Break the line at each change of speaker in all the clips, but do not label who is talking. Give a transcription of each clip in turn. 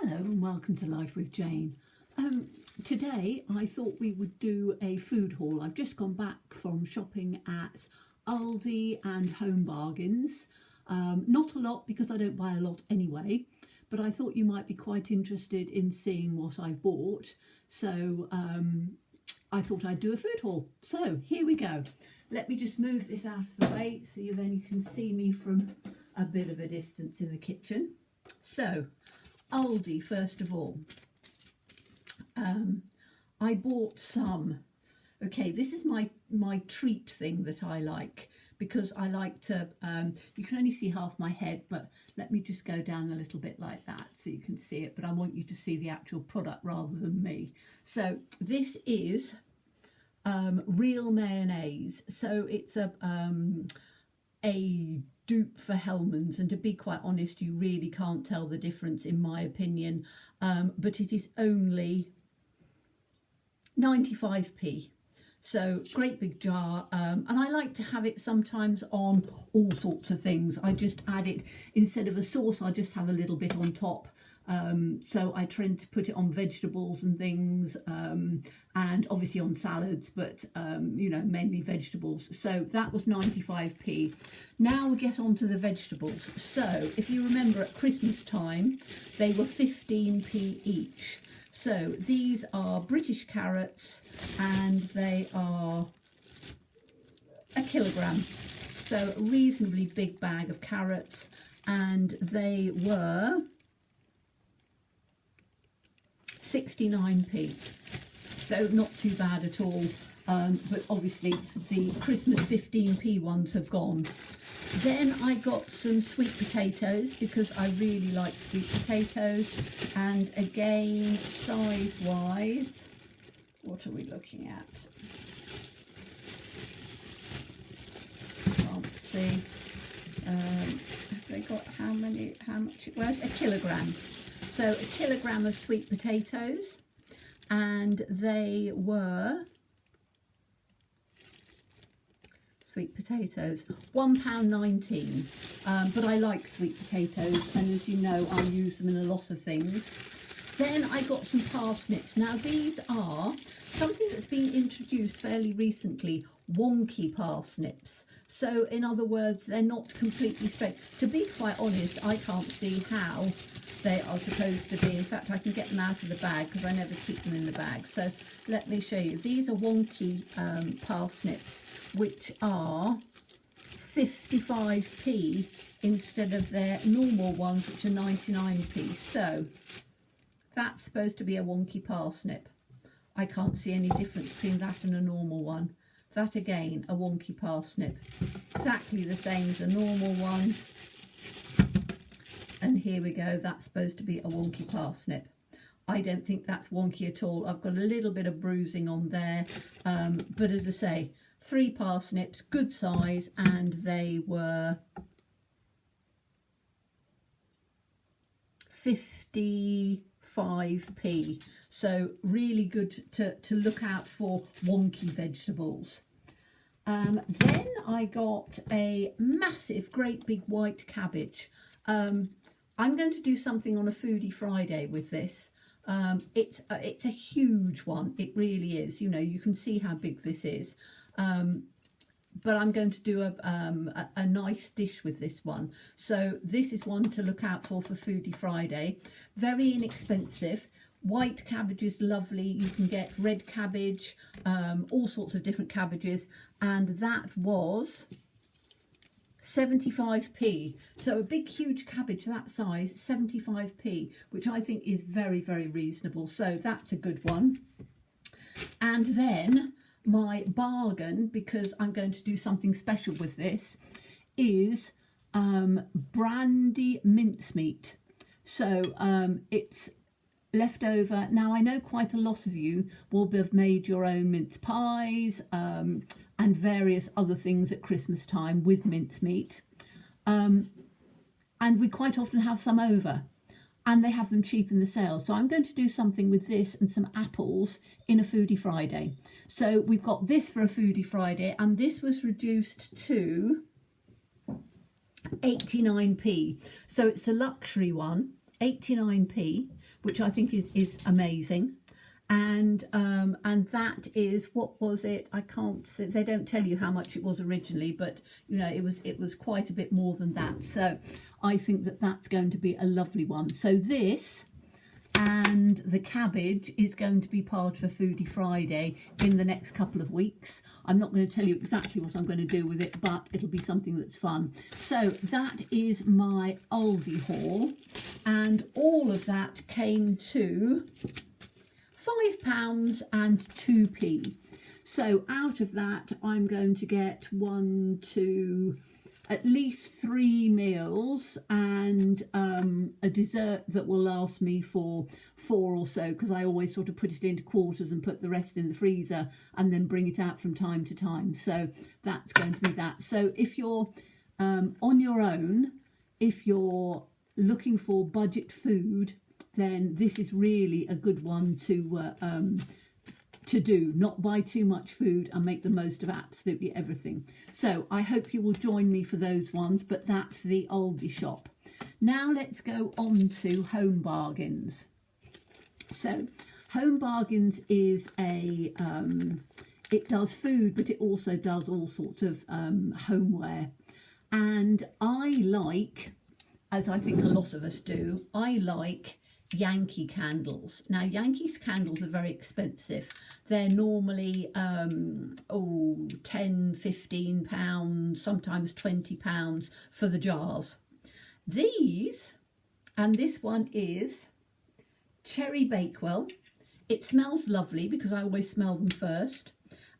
Hello and welcome to Life with Jane. Today I thought we would do a food haul. I've just gone back from shopping at Aldi and Home Bargains. Not a lot because I don't buy a lot anyway, but I thought you might be quite interested in seeing what I've bought. So I thought I'd do a food haul. So here we go. Let me just move this out of the way so then you can see me from a bit of a distance in the kitchen. So Aldi, first of all, I bought some. Okay, this is my treat thing that I like, because I like to, you can only see half my head, but let me just go down a little bit like that so you can see it, but I want you to see the actual product rather than me. So this is real mayonnaise. So it's a dupe for Hellmann's, and to be quite honest, you really can't tell the difference in my opinion, but it is only 95p. So great big jar, and I like to have it sometimes on all sorts of things. I just add it, instead of a sauce, I just have a little bit on top. So I tend to put it on vegetables and things, and obviously on salads, but you know, mainly vegetables. So that was 95p. Now we get on to the vegetables. So if you remember at Christmas time, they were 15p each. So these are British carrots, and they are a kilogram. So a reasonably big bag of carrots, and they were 69p, so not too bad at all, but obviously the Christmas 15p ones have gone. Then I got some sweet potatoes because I really like sweet potatoes, and again, size wise, what are we looking at? Can't see. Have they got how much it was? A kilogram. So a kilogram of sweet potatoes, and they were, sweet potatoes, £1.19, but I like sweet potatoes, and as you know, I use them in a lot of things. Then I got some parsnips. Now these are something that's been introduced fairly recently, wonky parsnips. So in other words, they're not completely straight. To be quite honest, I can't see how they are supposed to be. In fact, I can get them out of the bag because I never keep them in the bag. So let me show you. These are wonky parsnips, which are 55p instead of their normal ones, which are 99p. So that's supposed to be a wonky parsnip. I can't see any difference between that and a normal one. That again, a wonky parsnip. Exactly the same as a normal one. And here we go, that's supposed to be a wonky parsnip. I don't think that's wonky at all. I've got a little bit of bruising on there, but as I say, 3 parsnips, good size, and they were 55p. So really good to look out for wonky vegetables. Then I got a massive, great big white cabbage. I'm going to do something on a Foodie Friday with this. It's a huge one. It really is. You know, you can see how big this is. But I'm going to do a nice dish with this one. So this is one to look out for Foodie Friday. Very inexpensive. White cabbage is lovely. You can get red cabbage, all sorts of different cabbages. And that was 75p. So a big huge cabbage that size, 75p, which I think is very, very reasonable. So that's a good one. And then my bargain, because I'm going to do something special with this, is brandy mincemeat. So it's leftover. Now I know quite a lot of you will have made your own mince pies and various other things at Christmas time with mincemeat, and we quite often have some over, and they have them cheap in the sale. So I'm going to do something with this and some apples in a Foodie Friday. So we've got this for a Foodie Friday, and this was reduced to 89p. So it's a luxury one, 89p, which I think is amazing. And that is, what was it? I can't say, they don't tell you how much it was originally, but you know, it was quite a bit more than that. So I think that that's going to be a lovely one. So this and the cabbage is going to be part of a Foodie Friday in the next couple of weeks. I'm not going to tell you exactly what I'm going to do with it, but it'll be something that's fun. So that is my Aldi haul, and all of that came to £5 and 2p. So out of that, I'm going to get at least 3 meals and a dessert that will last me for 4 or so, because I always sort of put it into quarters and put the rest in the freezer and then bring it out from time to time. So that's going to be that. So if you're on your own, if you're looking for budget food, then this is really a good one to do. Not buy too much food and make the most of absolutely everything. So I hope you will join me for those ones, but that's the Aldi shop. Now let's go on to Home Bargains. So Home Bargains is it does food, but it also does all sorts of homeware. And I like, as I think a lot of us do, I like Yankee candles. Now Yankees candles are very expensive. They're normally 10-15 pounds, sometimes 20 pounds for the jars. These, and this one is Cherry Bakewell. It smells lovely because I always smell them first,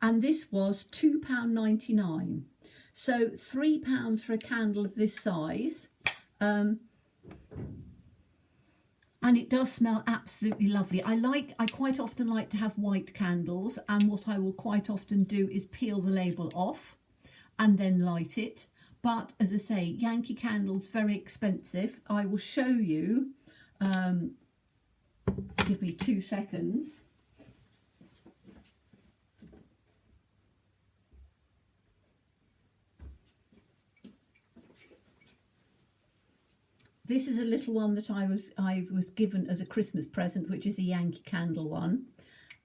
and this was £2.99, so £3 for a candle of this size. And it does smell absolutely lovely. I quite often like to have white candles, and what I will quite often do is peel the label off and then light it. But as I say, Yankee candles, very expensive. I will show you, give me 2 seconds. This is a little one that I was given as a Christmas present, which is a Yankee candle one.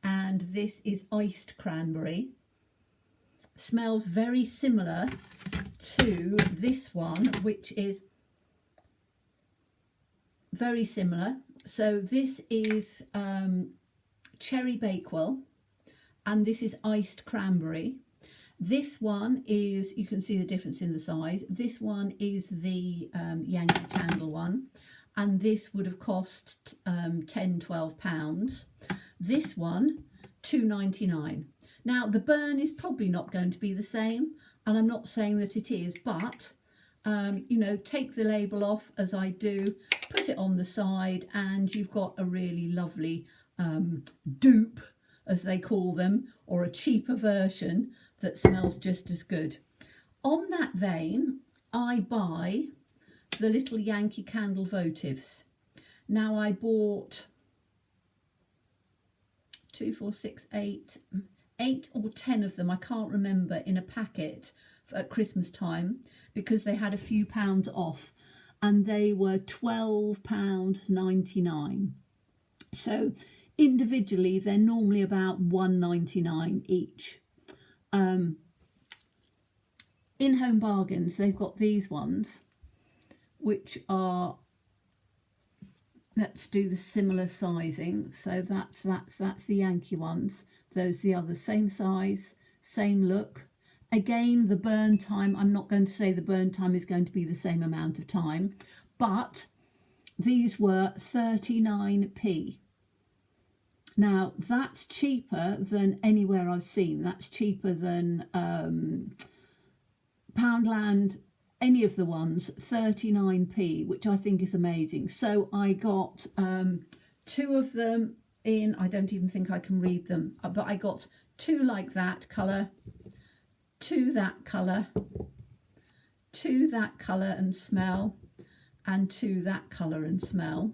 And this is iced cranberry. Smells very similar to this one, which is very similar. So this is Cherry Bakewell, and this is iced cranberry. This one is, you can see the difference in the size. This one is the Yankee candle one, and this would have cost £10-12. This one, £2.99. Now the burn is probably not going to be the same, and I'm not saying that it is, but you know, take the label off as I do, put it on the side, and you've got a really lovely dupe, as they call them, or a cheaper version that smells just as good. On that vein, I buy the little Yankee candle votives. Now I bought 2, 4, 6, 8 or 10 of them, I can't remember, in a packet at Christmas time, because they had a few pounds off, and they were £12.99. So individually they're normally about £1.99 each. In Home Bargains they've got these ones, which are, let's do the similar sizing. So that's the Yankee ones. Those the other, same size, same look. Again, the burn time, I'm not going to say the burn time is going to be the same amount of time, but these were 39p. Now that's cheaper than anywhere I've seen. That's cheaper than Poundland, any of the ones, 39p, which I think is amazing. So I got 2 of them in, I don't even think I can read them, but I got 2 like that colour, 2 that colour, 2 that colour and smell, and 2 that colour and smell.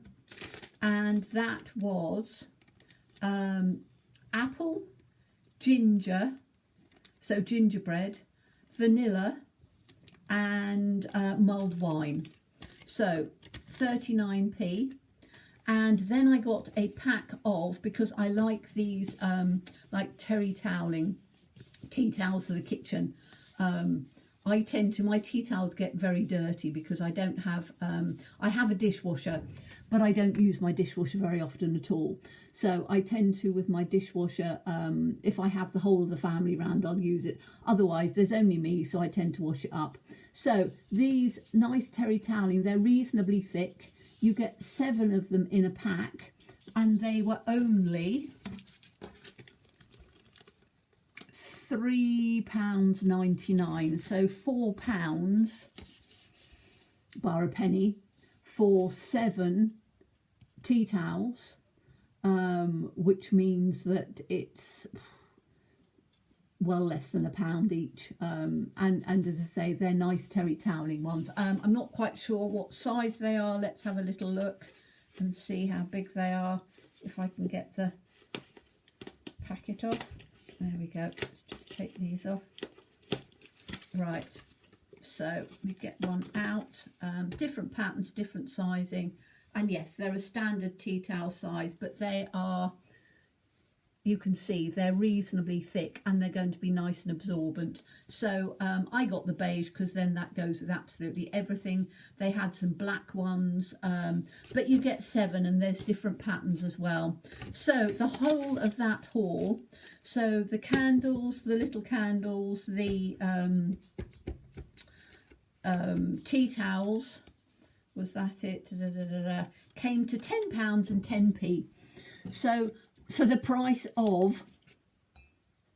And that was apple, ginger, so gingerbread, vanilla, and mulled wine. So 39p. And then I got a pack of, because I like these like terry toweling, tea towels for the kitchen. I tend to, my tea towels get very dirty because I don't have, I have a dishwasher, but I don't use my dishwasher very often at all. So I tend to, with my dishwasher, if I have the whole of the family round, I'll use it. Otherwise, there's only me, so I tend to wash it up. So these nice terry toweling, they're reasonably thick. You get 7 of them in a pack, and they were only £3.99, so £4 bar a penny for 7 tea towels, which means that it's well less than £1 each, and as I say, they're nice terry toweling ones. I'm not quite sure what size they are. Let's have a little look and see how big they are, if I can get the packet off. There we go. Let's just take these off. Right, so let me get one out. Different patterns, different sizing, and yes, they're a standard tea towel size, but they are, you can see they're reasonably thick, and they're going to be nice and absorbent. So I got the beige because then that goes with absolutely everything. They had some black ones, but you get 7, and there's different patterns as well. So the whole of that haul, so the candles, the little candles, the tea towels, was that it? Came to £10 and 10p. So for the price of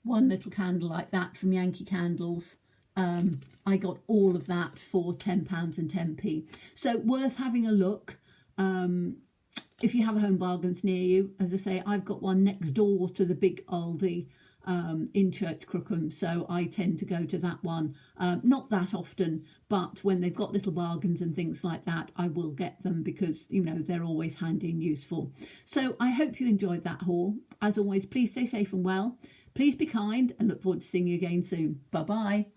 one little candle like that from Yankee Candles, I got all of that for £10 and 10p. So worth having a look. If you have a Home Bargains near you, as I say, I've got one next door to the big Aldi in Church Crookham, so I tend to go to that one. Not that often, but when they've got little bargains and things like that, I will get them because, you know, they're always handy and useful. So I hope you enjoyed that haul. As always, please stay safe and well. Please be kind, and look forward to seeing you again soon. Bye-bye.